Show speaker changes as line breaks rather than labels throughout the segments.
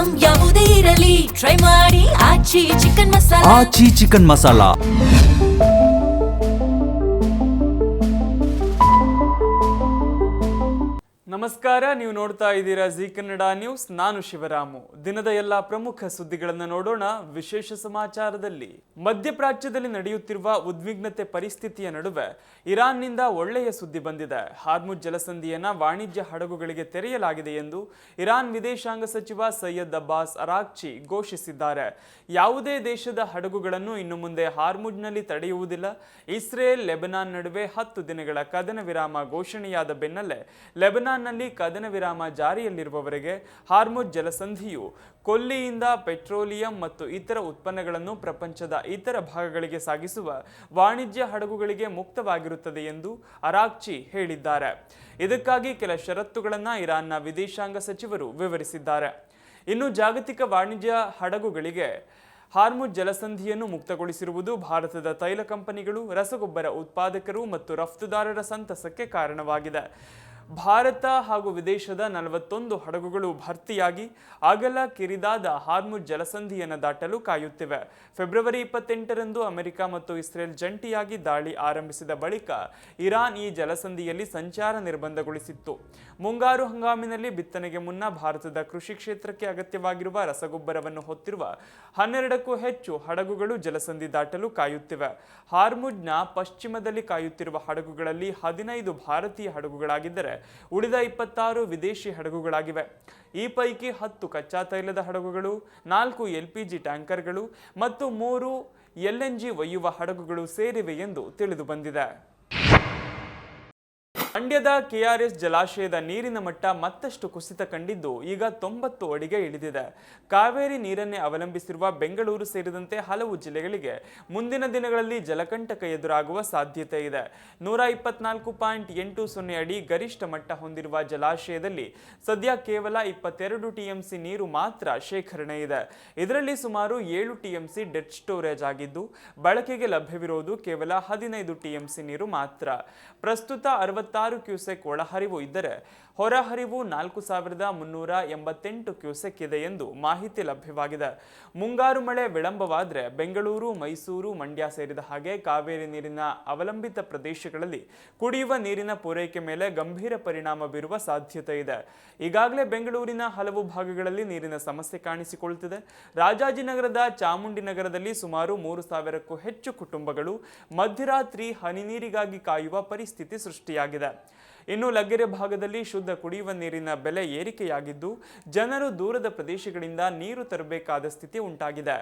Item ಯಾವುದೇ ಇರಲಿ try ಮಾಡಿ ಆಚಿ ಚಿಕನ್ ಮಸಾಲಾ.
ಆಚಿ ಚಿಕನ್ ಮಸಾಲಾ.
ನಮಸ್ಕಾರ, ನೀವು ನೋಡ್ತಾ ಇದ್ದೀರಾ ಜಿ ಕನ್ನಡ ನ್ಯೂಸ್. ನಾನು ಶಿವರಾಮು. ದಿನದ ಎಲ್ಲ ಪ್ರಮುಖ ಸುದ್ದಿಗಳನ್ನು ನೋಡೋಣ. ವಿಶೇಷ ಸಮಾಚಾರದಲ್ಲಿ ಮಧ್ಯಪ್ರಾಚ್ಯದಲ್ಲಿ ನಡೆಯುತ್ತಿರುವ ಉದ್ವಿಗ್ನತೆ ಪರಿಸ್ಥಿತಿಯ ನಡುವೆ ಇರಾನ್ನಿಂದ ಒಳ್ಳೆಯ ಸುದ್ದಿ ಬಂದಿದೆ. ಹಾರ್ಮುಜ್ ಜಲಸಂಧಿಯನ್ನ ವಾಣಿಜ್ಯ ಹಡಗುಗಳಿಗೆ ತೆರೆಯಲಾಗಿದೆ ಎಂದು ಇರಾನ್ ವಿದೇಶಾಂಗ ಸಚಿವ ಸೈಯದ್ ಅಬ್ಬಾಸ್ ಅರಾಕ್ಚಿ ಘೋಷಿಸಿದ್ದಾರೆ. ಯಾವುದೇ ದೇಶದ ಹಡಗುಗಳನ್ನು ಇನ್ನು ಮುಂದೆ ಹಾರ್ಮುಜ್ನಲ್ಲಿ ತಡೆಯುವುದಿಲ್ಲ. ಇಸ್ರೇಲ್ ಲೆಬನಾನ್ ನಡುವೆ 10 ದಿನಗಳ ಕದನ ವಿರಾಮ ಘೋಷಣೆಯಾದ ಬೆನ್ನಲ್ಲೇ ಲೆಬನಾನ್ ಕದನ ವಿರಾಮ ಜಾರಿಯಲ್ಲಿರುವವರೆಗೆ ಹಾರ್ಮುಜ್ ಜಲಸಂಧಿಯು ಕೊಲ್ಲಿಯಿಂದ ಪೆಟ್ರೋಲಿಯಂ ಮತ್ತು ಇತರ ಉತ್ಪನ್ನಗಳನ್ನು ಪ್ರಪಂಚದ ಇತರ ಭಾಗಗಳಿಗೆ ಸಾಗಿಸುವ ವಾಣಿಜ್ಯ ಹಡಗುಗಳಿಗೆ ಮುಕ್ತವಾಗಿರುತ್ತದೆ ಎಂದು ಅರಾಕ್ಚಿ ಹೇಳಿದ್ದಾರೆ. ಇದಕ್ಕಾಗಿ ಕೆಲ ಷರತ್ತುಗಳನ್ನು ಇರಾನ್ನ ವಿದೇಶಾಂಗ ಸಚಿವರು ವಿವರಿಸಿದ್ದಾರೆ. ಇನ್ನು ಜಾಗತಿಕ ವಾಣಿಜ್ಯ ಹಡಗುಗಳಿಗೆ ಹಾರ್ಮುಜ್ ಜಲಸಂಧಿಯನ್ನು ಮುಕ್ತಗೊಳಿಸಿರುವುದು ಭಾರತದ ತೈಲ ಕಂಪನಿಗಳು, ರಸಗೊಬ್ಬರ ಉತ್ಪಾದಕರು ಮತ್ತು ರಫ್ತುದಾರರ ಸಂತಸಕ್ಕೆ ಕಾರಣವಾಗಿದೆ. ಭಾರತ ಹಾಗೂ ವಿದೇಶದ 41 ಹಡಗುಗಳು ಭರ್ತಿಯಾಗಿ ಅಗಲ ಕಿರಿದಾದ ಹಾರ್ಮುಜ್ ಜಲಸಂಧಿಯನ್ನು ದಾಟಲು ಕಾಯುತ್ತಿವೆ. ಫೆಬ್ರವರಿ 28ರಂದು ಅಮೆರಿಕ ಮತ್ತು ಇಸ್ರೇಲ್ ಜಂಟಿಯಾಗಿ ದಾಳಿ ಆರಂಭಿಸಿದ ಬಳಿಕ ಇರಾನ್ ಈ ಜಲಸಂಧಿಯಲ್ಲಿ ಸಂಚಾರ ನಿರ್ಬಂಧಗೊಳಿಸಿತ್ತು. ಮುಂಗಾರು ಹಂಗಾಮಿನಲ್ಲಿ ಬಿತ್ತನೆಗೆ ಮುನ್ನ ಭಾರತದ ಕೃಷಿ ಕ್ಷೇತ್ರಕ್ಕೆ ಅಗತ್ಯವಾಗಿರುವ ರಸಗೊಬ್ಬರವನ್ನು ಹೊತ್ತಿರುವ 12ಕ್ಕೂ ಹೆಚ್ಚು ಹಡಗುಗಳು ಜಲಸಂಧಿ ದಾಟಲು ಕಾಯುತ್ತಿವೆ. ಹಾರ್ಮುಜ್ನ ಪಶ್ಚಿಮದಲ್ಲಿ ಕಾಯುತ್ತಿರುವ ಹಡಗುಗಳಲ್ಲಿ 15 ಭಾರತೀಯ ಹಡಗುಗಳಾಗಿದ್ದರೆ ಉಳಿದ 26 ವಿದೇಶಿ ಹಡಗುಗಳಾಗಿವೆ. ಈ ಪೈಕಿ 10 ಕಚ್ಚಾ ತೈಲದ ಹಡಗುಗಳು, 4 LPG ಟ್ಯಾಂಕರ್ಗಳು ಮತ್ತು 3 LNG ಒಯ್ಯುವ ಹಡಗುಗಳು ಸೇರಿವೆ ಎಂದು ತಿಳಿದು ಬಂದಿದೆ. ಮಂಡ್ಯದ KRS ಜಲಾಶಯದ ನೀರಿನ ಮಟ್ಟ ಮತ್ತಷ್ಟು ಕುಸಿತ ಕಂಡಿದ್ದು ಈಗ 90 ಅಡಿಗೆ ಇಳಿದಿದೆ. ಕಾವೇರಿ ನೀರನ್ನೇ ಅವಲಂಬಿಸಿರುವ ಬೆಂಗಳೂರು ಸೇರಿದಂತೆ ಹಲವು ಜಿಲ್ಲೆಗಳಿಗೆ ಮುಂದಿನ ದಿನಗಳಲ್ಲಿ ಜಲಕಂಟಕ ಎದುರಾಗುವ ಸಾಧ್ಯತೆ ಇದೆ. 124.80 ಅಡಿ ಗರಿಷ್ಠ ಮಟ್ಟ ಹೊಂದಿರುವ ಜಲಾಶಯದಲ್ಲಿ ಸದ್ಯ ಕೇವಲ 22 TMC ನೀರು ಮಾತ್ರ ಶೇಖರಣೆ ಇದೆ. ಇದರಲ್ಲಿ ಸುಮಾರು 7 TMC ಡೆಡ್ ಸ್ಟೋರೇಜ್ ಆಗಿದ್ದು ಬಳಕೆಗೆ ಲಭ್ಯವಿರುವುದು ಕೇವಲ 15 TMC ನೀರು ಮಾತ್ರ. ಪ್ರಸ್ತುತ 66 ಕ್ಯೂಸೆಕ್ ಒಳಹರಿವು ಇದ್ದರೆ ಹೊರಹರಿವು 4388 ಕ್ಯೂಸೆಕ್ ಇದೆ ಎಂದು ಮಾಹಿತಿ ಲಭ್ಯವಾಗಿದೆ. ಮುಂಗಾರು ಮಳೆ ವಿಳಂಬವಾದರೆ ಬೆಂಗಳೂರು, ಮೈಸೂರು, ಮಂಡ್ಯ ಸೇರಿದ ಹಾಗೆ ಕಾವೇರಿ ನೀರಿನ ಅವಲಂಬಿತ ಪ್ರದೇಶಗಳಲ್ಲಿ ಕುಡಿಯುವ ನೀರಿನ ಪೂರೈಕೆ ಮೇಲೆ ಗಂಭೀರ ಪರಿಣಾಮ ಬೀರುವ ಸಾಧ್ಯತೆ ಇದೆ. ಈಗಾಗಲೇ ಬೆಂಗಳೂರಿನ ಹಲವು ಭಾಗಗಳಲ್ಲಿ ನೀರಿನ ಸಮಸ್ಯೆ ಕಾಣಿಸಿಕೊಳ್ಳುತ್ತಿದೆ. ರಾಜಾಜಿನಗರದ ಚಾಮುಂಡಿನಗರದಲ್ಲಿ ಸುಮಾರು 3000ಕ್ಕೂ ಹೆಚ್ಚು ಕುಟುಂಬಗಳು ಮಧ್ಯರಾತ್ರಿ ಹನಿ ನೀರಿಗಾಗಿ ಕಾಯುವ ಪರಿಸ್ಥಿತಿ ಸೃಷ್ಟಿಯಾಗಿದೆ. ಇನ್ನು ಲಗ್ಗೆರೆ ಭಾಗದಲ್ಲಿ ಶುದ್ಧ ಕುಡಿಯುವ ನೀರಿನ ಬೆಲೆ ಏರಿಕೆಯಾಗಿದ್ದು ಜನರು ದೂರದ ಪ್ರದೇಶಗಳಿಂದ ನೀರು ತರಬೇಕಾದ ಸ್ಥಿತಿ ಉಂಟಾಗಿದೆ.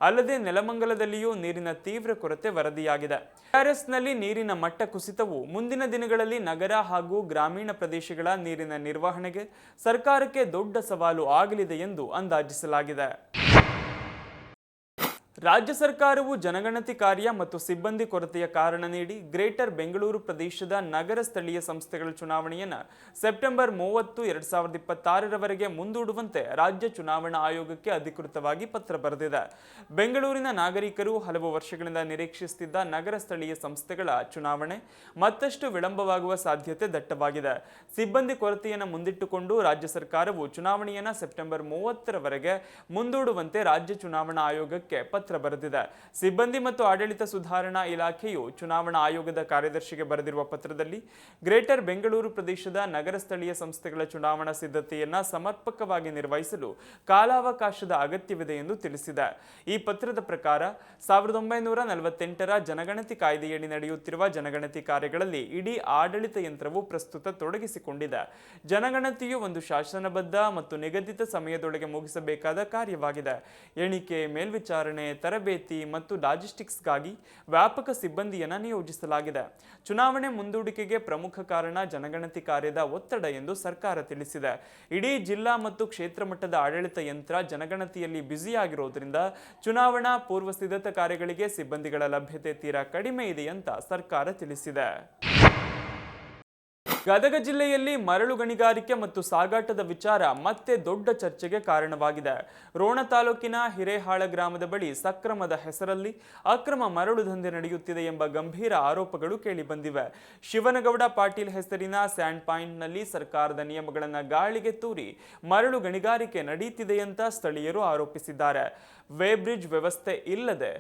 ಅಲ್ಲದೆ ನೆಲಮಂಗಲದಲ್ಲಿಯೂ ನೀರಿನ ತೀವ್ರ ಕೊರತೆ ವರದಿಯಾಗಿದೆ. KRSನಲ್ಲಿ ನೀರಿನ ಮಟ್ಟ ಕುಸಿತವು ಮುಂದಿನ ದಿನಗಳಲ್ಲಿ ನಗರ ಹಾಗೂ ಗ್ರಾಮೀಣ ಪ್ರದೇಶಗಳ ನೀರಿನ ನಿರ್ವಹಣೆಗೆ ಸರ್ಕಾರಕ್ಕೆ ದೊಡ್ಡ ಸವಾಲು ಆಗಲಿದೆ ಎಂದು ಅಂದಾಜಿಸಲಾಗಿದೆ. ರಾಜ್ಯ ಸರ್ಕಾರವು ಜನಗಣತಿ ಕಾರ್ಯ ಮತ್ತು ಸಿಬ್ಬಂದಿ ಕೊರತೆಯ ಕಾರಣ ನೀಡಿ ಗ್ರೇಟರ್ ಬೆಂಗಳೂರು ಪ್ರದೇಶದ ನಗರ ಸ್ಥಳೀಯ ಸಂಸ್ಥೆಗಳ ಚುನಾವಣೆಯನ್ನು ಸೆಪ್ಟೆಂಬರ್ 30, 2026ರವರೆಗೆ ಮುಂದೂಡುವಂತೆ ರಾಜ್ಯ ಚುನಾವಣಾ ಆಯೋಗಕ್ಕೆ ಅಧಿಕೃತವಾಗಿ ಪತ್ರ ಬರೆದಿದೆ. ಬೆಂಗಳೂರಿನ ನಾಗರಿಕರು ಹಲವು ವರ್ಷಗಳಿಂದ ನಿರೀಕ್ಷಿಸುತ್ತಿದ್ದ ನಗರ ಸ್ಥಳೀಯ ಸಂಸ್ಥೆಗಳ ಚುನಾವಣೆ ಮತ್ತಷ್ಟು ವಿಳಂಬವಾಗುವ ಸಾಧ್ಯತೆ ದಟ್ಟವಾಗಿದೆ. ಸಿಬ್ಬಂದಿ ಕೊರತೆಯನ್ನು ಮುಂದಿಟ್ಟುಕೊಂಡು ರಾಜ್ಯ ಸರ್ಕಾರವು ಚುನಾವಣೆಯನ್ನು ಸೆಪ್ಟೆಂಬರ್ 30ರವರೆಗೆ ಮುಂದೂಡುವಂತೆ ರಾಜ್ಯ ಚುನಾವಣಾ ಆಯೋಗಕ್ಕೆ ಪತ್ರ ಬರೆದಿದೆ. ಸಿಬ್ಬಂದಿ ಮತ್ತು ಆಡಳಿತ ಸುಧಾರಣಾ ಇಲಾಖೆಯು ಚುನಾವಣಾ ಆಯೋಗದ ಕಾರ್ಯದರ್ಶಿಗೆ ಬರೆದಿರುವ ಪತ್ರದಲ್ಲಿ ಗ್ರೇಟರ್ ಬೆಂಗಳೂರು ಪ್ರದೇಶದ ನಗರ ಸ್ಥಳೀಯ ಸಂಸ್ಥೆಗಳ ಚುನಾವಣಾ ಸಿದ್ಧತೆಯನ್ನ ಸಮರ್ಪಕವಾಗಿ ನಿರ್ವಹಿಸಲು ಕಾಲಾವಕಾಶದ ಅಗತ್ಯವಿದೆ ಎಂದು ತಿಳಿಸಿದೆ. ಈ ಪತ್ರದ ಪ್ರಕಾರ 1948ರ ಜನಗಣತಿ ಕಾಯ್ದೆಯಡಿ ನಡೆಯುತ್ತಿರುವ ಜನಗಣತಿ ಕಾರ್ಯಗಳಲ್ಲಿ ಇಡೀ ಆಡಳಿತ ಯಂತ್ರವು ಪ್ರಸ್ತುತ ತೊಡಗಿಸಿಕೊಂಡಿದೆ. ಜನಗಣತಿಯು ಒಂದು ಶಾಸನಬದ್ಧ ಮತ್ತು ನಿಗದಿತ ಸಮಯದೊಳಗೆ ಮುಗಿಸಬೇಕಾದ ಕಾರ್ಯವಾಗಿದೆ. ಎಣಿಕೆ, ಮೇಲ್ವಿಚಾರಣೆ, ತರಬೇತಿ ಮತ್ತು ಲಾಜಿಸ್ಟಿಕ್ಸ್ಗಾಗಿ ವ್ಯಾಪಕ ಸಿಬ್ಬಂದಿಯನ್ನು ನಿಯೋಜಿಸಲಾಗಿದೆ. ಚುನಾವಣೆ ಮುಂದೂಡಿಕೆಗೆ ಪ್ರಮುಖ ಕಾರಣ ಜನಗಣತಿ ಕಾರ್ಯದ ಒತ್ತಡ ಎಂದು ಸರ್ಕಾರ ತಿಳಿಸಿದೆ. ಇಡೀ ಜಿಲ್ಲಾ ಮತ್ತು ಕ್ಷೇತ್ರ ಮಟ್ಟದ ಆಡಳಿತ ಯಂತ್ರ ಜನಗಣತಿಯಲ್ಲಿ ಬ್ಯುಸಿಯಾಗಿರೋದ್ರಿಂದ ಚುನಾವಣಾ ಪೂರ್ವ ಸಿದ್ಧತಾ ಕಾರ್ಯಗಳಿಗೆ ಸಿಬ್ಬಂದಿಗಳ ಲಭ್ಯತೆ ತೀರಾ ಕಡಿಮೆ ಇದೆ ಅಂತ ಸರ್ಕಾರ ತಿಳಿಸಿದೆ. ಗದಗ ಜಿಲ್ಲೆಯಲ್ಲಿ ಮರಳು ಗಣಿಗಾರಿಕೆ ಮತ್ತು ಸಾಗಾಟದ ವಿಚಾರ ಮತ್ತೆ ದೊಡ್ಡ ಚರ್ಚೆಗೆ ಕಾರಣವಾಗಿದೆ. ರೋಣ ತಾಲೂಕಿನ ಹಿರೇಹಾಳ ಗ್ರಾಮದ ಬಳಿ ಸಕ್ರಮದ ಹೆಸರಲ್ಲಿ ಅಕ್ರಮ ಮರಳು ದಂಧೆ ನಡೆಯುತ್ತಿದೆ ಎಂಬ ಗಂಭೀರ ಆರೋಪಗಳು ಕೇಳಿಬಂದಿವೆ. ಶಿವನಗೌಡ ಪಾಟೀಲ್ ಹೆಸರಿನ ಸ್ಯಾಂಡ್ ಪಾಯಿಂಟ್ನಲ್ಲಿ ಸರ್ಕಾರದ ನಿಯಮಗಳನ್ನು ಗಾಳಿಗೆ ತೂರಿ ಮರಳು ಗಣಿಗಾರಿಕೆ ನಡೆಯುತ್ತಿದೆ ಅಂತ ಸ್ಥಳೀಯರು ಆರೋಪಿಸಿದ್ದಾರೆ. ವೇ ಬ್ರಿಡ್ಜ್ ವ್ಯವಸ್ಥೆ ಇಲ್ಲದೆ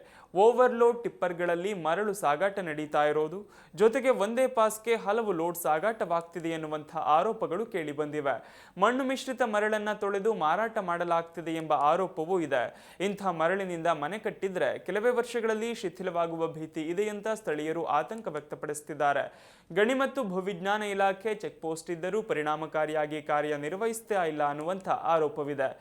ಓವರ್ಲೋಡ್ ಟಿಪ್ಪರ್ಗಳಲ್ಲಿ ಮರಳು ಸಾಗಾಟ ನಡೀತಾ ಇರೋದು, ಜೊತೆಗೆ ಒಂದೇ ಪಾಸ್ಗೆ ಹಲವು ಲೋಡ್ ಸಾಗಾಟವಾಗ್ತಿದೆ ಎನ್ನುವಂತಹ ಆರೋಪಗಳು ಕೇಳಿಬಂದಿವೆ. ಮಣ್ಣು ಮಿಶ್ರಿತ ಮರಳನ್ನ ತೊಳೆದು ಮಾರಾಟ ಮಾಡಲಾಗ್ತಿದೆ ಎಂಬ ಆರೋಪವೂ ಇದೆ. ಇಂಥ ಮರಳಿನಿಂದ ಮನೆ ಕಟ್ಟಿದ್ರೆ ಕೆಲವೇ ವರ್ಷಗಳಲ್ಲಿ ಶಿಥಿಲವಾಗುವ ಭೀತಿ ಇದೆ ಅಂತ ಸ್ಥಳೀಯರು ಆತಂಕ ವ್ಯಕ್ತಪಡಿಸುತ್ತಿದ್ದಾರೆ. ಗಣಿ ಮತ್ತು ಭೂವಿಜ್ಞಾನ ಇಲಾಖೆ ಚೆಕ್ ಪೋಸ್ಟ್ ಇದ್ದರೂ ಪರಿಣಾಮಕಾರಿಯಾಗಿ ಕಾರ್ಯನಿರ್ವಹಿಸ್ತಾ ಇಲ್ಲ ಅನ್ನುವಂಥ ಆರೋಪವಿದೆ.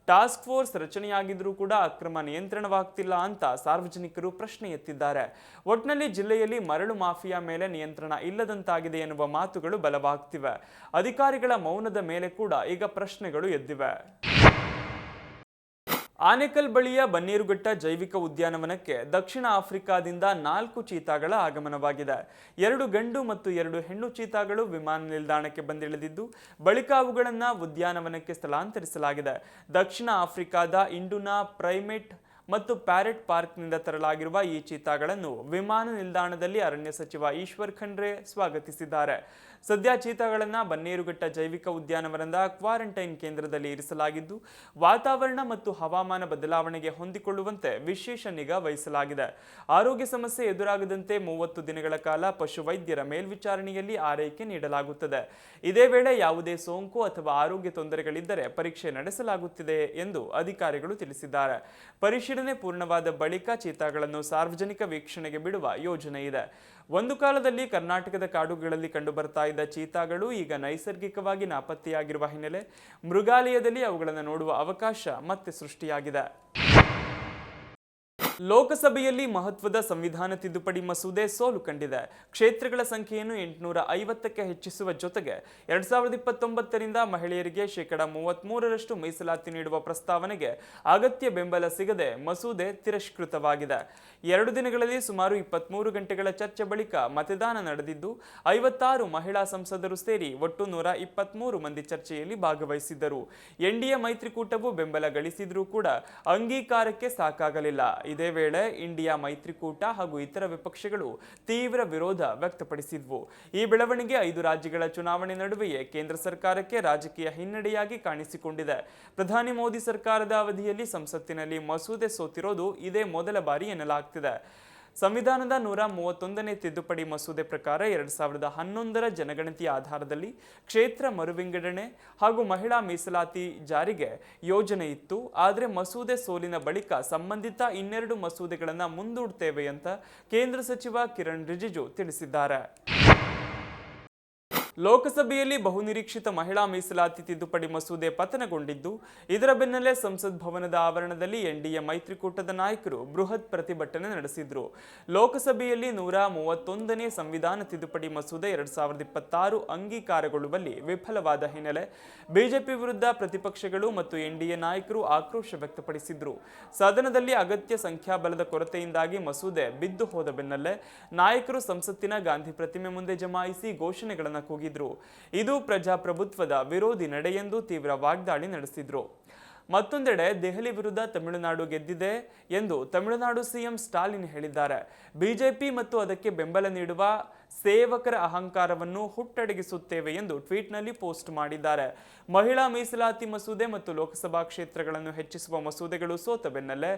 ಟಾಸ್ಕ್ ಫೋರ್ಸ್ ರಚನೆಯಾಗಿದ್ರೂ ಕೂಡ ಅಕ್ರಮ ನಿಯಂತ್ರಣವಾಗ್ತಿಲ್ಲ ಅಂತ ಸಾರ್ವಜನಿಕರು ಪ್ರಶ್ನೆ ಎತ್ತಿದ್ದಾರೆ. ಒಟ್ನಲ್ಲಿ ಜಿಲ್ಲೆಯಲ್ಲಿ ಮರಳು ಮಾಫಿಯಾ ಮೇಲೆ ನಿಯಂತ್ರಣ ಇಲ್ಲದಂತಾಗಿದೆ ಎನ್ನುವ ಮಾತುಗಳು ಬಲವಾಗ್ತಿವೆ. ಅಧಿಕಾರಿಗಳ ಮೌನದ ಮೇಲೆ ಕೂಡ ಈಗ ಪ್ರಶ್ನೆಗಳು ಎದ್ದಿವೆ. ಆನೇಕಲ್ ಬಳಿಯ ಬನ್ನೇರುಘಟ್ಟ ಜೈವಿಕ ಉದ್ಯಾನವನಕ್ಕೆ ದಕ್ಷಿಣ ಆಫ್ರಿಕಾದಿಂದ 4 ಚೀತಾಗಳ ಆಗಮನವಾಗಿದೆ. 2 ಗಂಡು ಮತ್ತು 2 ಹೆಣ್ಣು ಚೀತಾಗಳು ವಿಮಾನ ನಿಲ್ದಾಣಕ್ಕೆ ಬಂದಿಳಿದಿದ್ದು ಬಳಿಕ ಅವುಗಳನ್ನು ಉದ್ಯಾನವನಕ್ಕೆ ಸ್ಥಳಾಂತರಿಸಲಾಗಿದೆ. ದಕ್ಷಿಣ ಆಫ್ರಿಕಾದ ಇಂಡುನಾ ಪ್ರೈಮೇಟ್ ಮತ್ತು ಪ್ಯಾರೆಟ್ ಪಾರ್ಕ್ನಿಂದ ತರಲಾಗಿರುವ ಈ ಚೀತಾಗಳನ್ನು ವಿಮಾನ ನಿಲ್ದಾಣದಲ್ಲಿ ಅರಣ್ಯ ಸಚಿವ ಈಶ್ವರ್ ಖಂಡ್ರೆ ಸ್ವಾಗತಿಸಿದ್ದಾರೆ. ಸದ್ಯ ಚೀತಾಗಳನ್ನು ಬನ್ನೇರುಘಟ್ಟ ಜೈವಿಕ ಉದ್ಯಾನವನದ ಕ್ವಾರಂಟೈನ್ ಕೇಂದ್ರದಲ್ಲಿ ಇರಿಸಲಾಗಿದ್ದು ವಾತಾವರಣ ಮತ್ತು ಹವಾಮಾನ ಬದಲಾವಣೆಗೆ ಹೊಂದಿಕೊಳ್ಳುವಂತೆ ವಿಶೇಷ ನಿಗಾ ವಹಿಸಲಾಗಿದೆ. ಆರೋಗ್ಯ ಸಮಸ್ಯೆ ಎದುರಾಗದಂತೆ 30 ದಿನಗಳ ಕಾಲ ಪಶುವೈದ್ಯರ ಮೇಲ್ವಿಚಾರಣೆಯಲ್ಲಿ ಆರೈಕೆ ನೀಡಲಾಗುತ್ತದೆ. ಇದೇ ವೇಳೆ ಯಾವುದೇ ಸೋಂಕು ಅಥವಾ ಆರೋಗ್ಯ ತೊಂದರೆಗಳಿದ್ದರೆ ಪರೀಕ್ಷೆ ನಡೆಸಲಾಗುತ್ತಿದೆ ಎಂದು ಅಧಿಕಾರಿಗಳು ತಿಳಿಸಿದ್ದಾರೆ. ಪರಿಶೀಲನೆ ಪೂರ್ಣವಾದ ಬಳಿಕ ಚೀತಾಗಳನ್ನು ಸಾರ್ವಜನಿಕ ವೀಕ್ಷಣೆಗೆ ಬಿಡುವ ಯೋಜನೆ ಇದೆ. ಒಂದು ಕಾಲದಲ್ಲಿ ಕರ್ನಾಟಕದ ಕಾಡುಗಳಲ್ಲಿ ಕಂಡುಬರ್ತಾ ಇದ್ದ ಚೀತಾಗಳು ಈಗ ನೈಸರ್ಗಿಕವಾಗಿ ನಾಪತ್ತೆಯಾಗಿರುವ ಹಿನ್ನೆಲೆ ಮೃಗಾಲಯದಲ್ಲಿ ಅವುಗಳನ್ನು ನೋಡುವ ಅವಕಾಶ ಮತ್ತೆ ಸೃಷ್ಟಿಯಾಗಿದೆ. ಲೋಕಸಭೆಯಲ್ಲಿ ಮಹತ್ವದ ಸಂವಿಧಾನ ತಿದ್ದುಪಡಿ ಮಸೂದೆ ಸೋಲು ಕಂಡಿದೆ. ಕ್ಷೇತ್ರಗಳ ಸಂಖ್ಯೆಯನ್ನು 850ಕ್ಕೆ ಹೆಚ್ಚಿಸುವ ಜೊತೆಗೆ 2029ರಿಂದ ಮಹಿಳೆಯರಿಗೆ 33% ಮೀಸಲಾತಿ ನೀಡುವ ಪ್ರಸ್ತಾವನೆಗೆ ಅಗತ್ಯ ಬೆಂಬಲ ಸಿಗದೆ ಮಸೂದೆ ತಿರಸ್ಕೃತವಾಗಿದೆ. 2 ದಿನಗಳಲ್ಲಿ ಸುಮಾರು 23 ಗಂಟೆಗಳ ಚರ್ಚೆ ಬಳಿಕ ಮತದಾನ ನಡೆದಿದ್ದು 56 ಮಹಿಳಾ ಸಂಸದರು ಸೇರಿ ಒಟ್ಟು 123 ಮಂದಿ ಚರ್ಚೆಯಲ್ಲಿ ಭಾಗವಹಿಸಿದ್ದರು. ಎನ್ಡಿಎ ಮೈತ್ರಿಕೂಟವು ಬೆಂಬಲ ಗಳಿಸಿದ್ರೂ ಕೂಡ ಅಂಗೀಕಾರಕ್ಕೆ ಸಾಕಾಗಲಿಲ್ಲ. ಇದೇ ವೇಳೆ ಇಂಡಿಯಾ ಮೈತ್ರಿಕೂಟ ಹಾಗೂ ಇತರ ವಿಪಕ್ಷಗಳು ತೀವ್ರ ವಿರೋಧ ವ್ಯಕ್ತಪಡಿಸಿದ್ವು. ಈ ಬೆಳವಣಿಗೆ 5 ರಾಜ್ಯಗಳ ಚುನಾವಣೆ ನಡುವೆಯೇ ಕೇಂದ್ರ ಸರ್ಕಾರಕ್ಕೆ ರಾಜಕೀಯ ಹಿನ್ನಡೆಯಾಗಿ ಕಾಣಿಸಿಕೊಂಡಿದೆ. ಪ್ರಧಾನಿ ಮೋದಿ ಸರ್ಕಾರದ ಅವಧಿಯಲ್ಲಿ ಸಂಸತ್ತಿನಲ್ಲಿ ಮಸೂದೆ ಸೋತಿರೋದು ಇದೇ ಮೊದಲ ಬಾರಿ ಎನ್ನಲಾಗ್ತಿದೆ. ಸಂವಿಧಾನದ 131ನೇ ತಿದ್ದುಪಡಿ ಮಸೂದೆ ಪ್ರಕಾರ 2011ರ ಜನಗಣತಿಯ ಆಧಾರದಲ್ಲಿ ಕ್ಷೇತ್ರ ಮರುವಿಂಗಡಣೆ ಹಾಗೂ ಮಹಿಳಾ ಮೀಸಲಾತಿ ಜಾರಿಗೆ ಯೋಜನೆ ಇತ್ತು. ಆದರೆ ಮಸೂದೆ ಸೋಲಿನ ಬಳಿಕ ಸಂಬಂಧಿತ 2 ಮಸೂದೆಗಳನ್ನು ಮುಂದೂಡುತ್ತೇವೆ ಅಂತ ಕೇಂದ್ರ ಸಚಿವ ಕಿರಣ್ ರಿಜಿಜು ತಿಳಿಸಿದ್ದಾರೆ. ಲೋಕಸಭೆಯಲ್ಲಿ ಬಹುನಿರೀಕ್ಷಿತ ಮಹಿಳಾ ಮೀಸಲಾತಿ ತಿದ್ದುಪಡಿ ಮಸೂದೆ ಪತನಗೊಂಡಿದ್ದು ಇದರ ಬೆನ್ನಲ್ಲೇ ಸಂಸತ್ ಭವನದ ಆವರಣದಲ್ಲಿ ಎನ್ಡಿಎ ಮೈತ್ರಿಕೂಟದ ನಾಯಕರು ಬೃಹತ್ ಪ್ರತಿಭಟನೆ ನಡೆಸಿದ್ರು. ಲೋಕಸಭೆಯಲ್ಲಿ 131ನೇ ಸಂವಿಧಾನ ತಿದ್ದುಪಡಿ ಮಸೂದೆ 2026 ಅಂಗೀಕಾರಗೊಳ್ಳುವಲ್ಲಿ ವಿಫಲವಾದ ಹಿನ್ನೆಲೆ ಬಿಜೆಪಿ ವಿರುದ್ಧ ಪ್ರತಿಪಕ್ಷಗಳು ಮತ್ತು ಎನ್ಡಿಎ ನಾಯಕರು ಆಕ್ರೋಶ ವ್ಯಕ್ತಪಡಿಸಿದ್ರು. ಸದನದಲ್ಲಿ ಅಗತ್ಯ ಸಂಖ್ಯಾಬಲದ ಕೊರತೆಯಿಂದಾಗಿ ಮಸೂದೆ ಬಿದ್ದು ಹೋದ ಬೆನ್ನಲ್ಲೇ ನಾಯಕರು ಸಂಸತ್ತಿನ ಗಾಂಧಿ ಪ್ರತಿಮೆ ಮುಂದೆ ಜಮಾಯಿಸಿ ಘೋಷಣೆಗಳನ್ನು ಕೂಗಿದ್ರು. ಇದು ಪ್ರಜಾಪ್ರಭುತ್ವದ ವಿರೋಧಿ ನಡೆ ಎಂದು ತೀವ್ರ ವಾಗ್ದಾಳಿ ನಡೆಸಿದ್ರು. ಮತ್ತೊಂದೆಡೆ ದೆಹಲಿ ವಿರುದ್ಧ ತಮಿಳುನಾಡು ಗೆದ್ದಿದೆ ಎಂದು ತಮಿಳುನಾಡು ಸಿಎಂ ಸ್ಟಾಲಿನ್ ಹೇಳಿದ್ದಾರೆ. ಬಿಜೆಪಿ ಮತ್ತು ಅದಕ್ಕೆ ಬೆಂಬಲ ನೀಡುವ ಸೇವಕರ ಅಹಂಕಾರವನ್ನು ಹುಟ್ಟಡಗಿಸುತ್ತೇವೆ ಎಂದು ಟ್ವೀಟ್ನಲ್ಲಿ ಪೋಸ್ಟ್ ಮಾಡಿದ್ದಾರೆ. ಮಹಿಳಾ ಮೀಸಲಾತಿ ಮಸೂದೆ ಮತ್ತು ಲೋಕಸಭಾ ಕ್ಷೇತ್ರಗಳನ್ನು ಹೆಚ್ಚಿಸುವ ಮಸೂದೆಗಳು ಸೋತ ಬೆನ್ನಲ್ಲೇ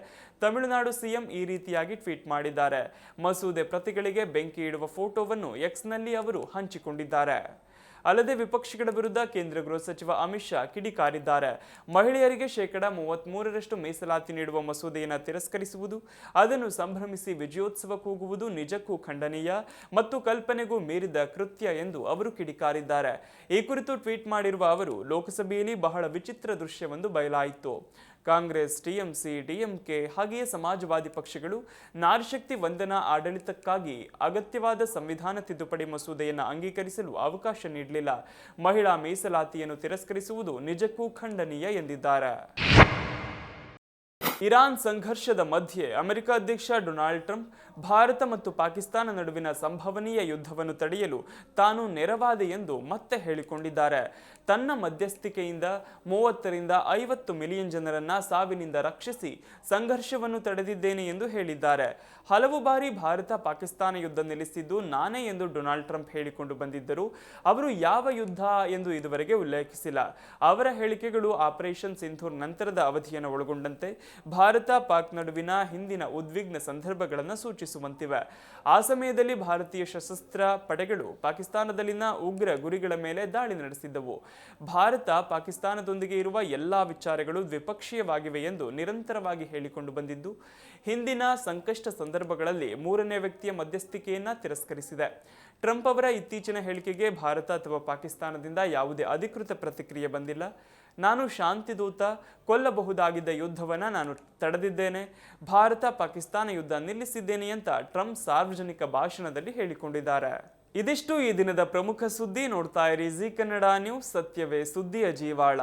ತಮಿಳುನಾಡು ಸಿಎಂ ಈ ರೀತಿಯಾಗಿ ಟ್ವೀಟ್ ಮಾಡಿದ್ದಾರೆ. ಮಸೂದೆ ಪ್ರತಿಗಳಿಗೆ ಬೆಂಕಿ ಇಡುವ ಫೋಟೋವನ್ನು ಎಕ್ಸ್ನಲ್ಲಿ ಅವರು ಹಂಚಿಕೊಂಡಿದ್ದಾರೆ. ಅಲ್ಲದೆ ವಿಪಕ್ಷಗಳ ವಿರುದ್ಧ ಕೇಂದ್ರ ಗೃಹ ಸಚಿವ ಅಮಿತ್ ಶಾ ಕಿಡಿಕಾರಿದ್ದಾರೆ. ಮಹಿಳೆಯರಿಗೆ 33% ಮೀಸಲಾತಿ ನೀಡುವ ಮಸೂದೆಯನ್ನು ತಿರಸ್ಕರಿಸುವುದು, ಅದನ್ನು ಸಂಭ್ರಮಿಸಿ ವಿಜಯೋತ್ಸವ ಕೂಗುವುದು ನಿಜಕ್ಕೂ ಖಂಡನೀಯ ಮತ್ತು ಕಲ್ಪನೆಗೂ ಮೀರಿದ ಕೃತ್ಯ ಎಂದು ಅವರು ಕಿಡಿಕಾರಿದ್ದಾರೆ. ಈ ಕುರಿತು ಟ್ವೀಟ್ ಮಾಡಿರುವ ಅವರು, ಲೋಕಸಭೆಯಲ್ಲಿ ಬಹಳ ವಿಚಿತ್ರ ದೃಶ್ಯವೊಂದು ಬಯಲಾಯಿತು. ಕಾಂಗ್ರೆಸ್, ಟಿಎಂಸಿ, ಡಿಎಂಕೆ ಹಾಗೆಯೇ ಸಮಾಜವಾದಿ ಪಕ್ಷಗಳು ನಾರಿಶಕ್ತಿ ವಂದನಾ ಆಡಳಿತಕ್ಕಾಗಿ ಅಗತ್ಯವಾದ ಸಂವಿಧಾನ ತಿದ್ದುಪಡಿ ಮಸೂದೆಯನ್ನು ಅಂಗೀಕರಿಸಲು ಅವಕಾಶ ನೀಡಲಿಲ್ಲ. ಮಹಿಳಾ ಮೀಸಲಾತಿಯನ್ನು ತಿರಸ್ಕರಿಸುವುದು ನಿಜಕ್ಕೂ ಖಂಡನೀಯ ಎಂದಿದ್ದಾರೆ. ಇರಾನ್ ಸಂಘರ್ಷದ ಮಧ್ಯೆ ಅಮೆರಿಕ ಅಧ್ಯಕ್ಷ ಡೊನಾಲ್ಡ್ ಟ್ರಂಪ್ ಭಾರತ ಮತ್ತು ಪಾಕಿಸ್ತಾನ ನಡುವಿನ ಸಂಭವನೀಯ ಯುದ್ಧವನ್ನು ತಡೆಯಲು ತಾನು ನೆರವಾದೆ ಎಂದು ಮತ್ತೆ ಹೇಳಿಕೊಂಡಿದ್ದಾರೆ. ತನ್ನ ಮಧ್ಯಸ್ಥಿಕೆಯಿಂದ 30ರಿಂದ 50 ಮಿಲಿಯನ್ ಜನರನ್ನ ಸಾವಿನಿಂದ ರಕ್ಷಿಸಿ ಸಂಘರ್ಷವನ್ನು ತಡೆದಿದ್ದೇನೆ ಎಂದು ಹೇಳಿದ್ದಾರೆ. ಹಲವು ಬಾರಿ ಭಾರತ ಪಾಕಿಸ್ತಾನ ಯುದ್ಧ ನಿಲ್ಲಿಸಿದ್ದು ನಾನೇ ಎಂದು ಡೊನಾಲ್ಡ್ ಟ್ರಂಪ್ ಹೇಳಿಕೊಂಡು ಬಂದಿದ್ದರು. ಅವರು ಯಾವ ಯುದ್ಧ ಎಂದು ಇದುವರೆಗೆ ಉಲ್ಲೇಖಿಸಿಲ್ಲ. ಅವರ ಹೇಳಿಕೆಗಳು ಆಪರೇಷನ್ ಸಿಂಧೂರ್ ನಂತರದ ಅವಧಿಯನ್ನು ಒಳಗೊಂಡಂತೆ ಭಾರತ ಪಾಕ್ ನಡುವಿನ ಹಿಂದಿನ ಉದ್ವಿಗ್ನ ಸಂದರ್ಭಗಳನ್ನು ಸೂಚಿಸುವಂತಿವೆ. ಆ ಸಮಯದಲ್ಲಿ ಭಾರತೀಯ ಸಶಸ್ತ್ರ ಪಡೆಗಳು ಪಾಕಿಸ್ತಾನದಲ್ಲಿನ ಉಗ್ರ ಗುರಿಗಳ ಮೇಲೆ ದಾಳಿ ನಡೆಸಿದ್ದವು. ಭಾರತ ಪಾಕಿಸ್ತಾನದೊಂದಿಗೆ ಇರುವ ಎಲ್ಲಾ ವಿಚಾರಗಳು ದ್ವಿಪಕ್ಷೀಯವಾಗಿವೆ ಎಂದು ನಿರಂತರವಾಗಿ ಹೇಳಿಕೊಂಡು ಬಂದಿದ್ದು ಹಿಂದಿನ ಸಂಕಷ್ಟ ಸಂದರ್ಭಗಳಲ್ಲಿ ಮೂರನೇ ವ್ಯಕ್ತಿಯ ಮಧ್ಯಸ್ಥಿಕೆಯನ್ನ ತಿರಸ್ಕರಿಸಿದೆ. ಟ್ರಂಪ್ ಅವರ ಇತ್ತೀಚಿನ ಹೇಳಿಕೆಗೆ ಭಾರತ ಅಥವಾ ಪಾಕಿಸ್ತಾನದಿಂದ ಯಾವುದೇ ಅಧಿಕೃತ ಪ್ರತಿಕ್ರಿಯೆ ಬಂದಿಲ್ಲ. ನಾನು ಶಾಂತಿದೂತ, ಕೊಲ್ಲಬಹುದಾಗಿದ್ದ ಯುದ್ಧವನ್ನ ನಾನು ತಡೆದಿದ್ದೇನೆ, ಭಾರತ ಪಾಕಿಸ್ತಾನ ಯುದ್ಧ ನಿಲ್ಲಿಸಿದ್ದೇನೆ ಅಂತ ಟ್ರಂಪ್ ಸಾರ್ವಜನಿಕ ಭಾಷಣದಲ್ಲಿ ಹೇಳಿಕೊಂಡಿದ್ದಾರೆ. ಇದಿಷ್ಟು ಈ ದಿನದ ಪ್ರಮುಖ ಸುದ್ದಿ. ನೋಡ್ತಾ ಇರಿ ಜಿ ಕನ್ನಡ ನ್ಯೂಸ್, ಸತ್ಯವೇ ಸುದ್ದಿಯ ಜೀವಾಳ.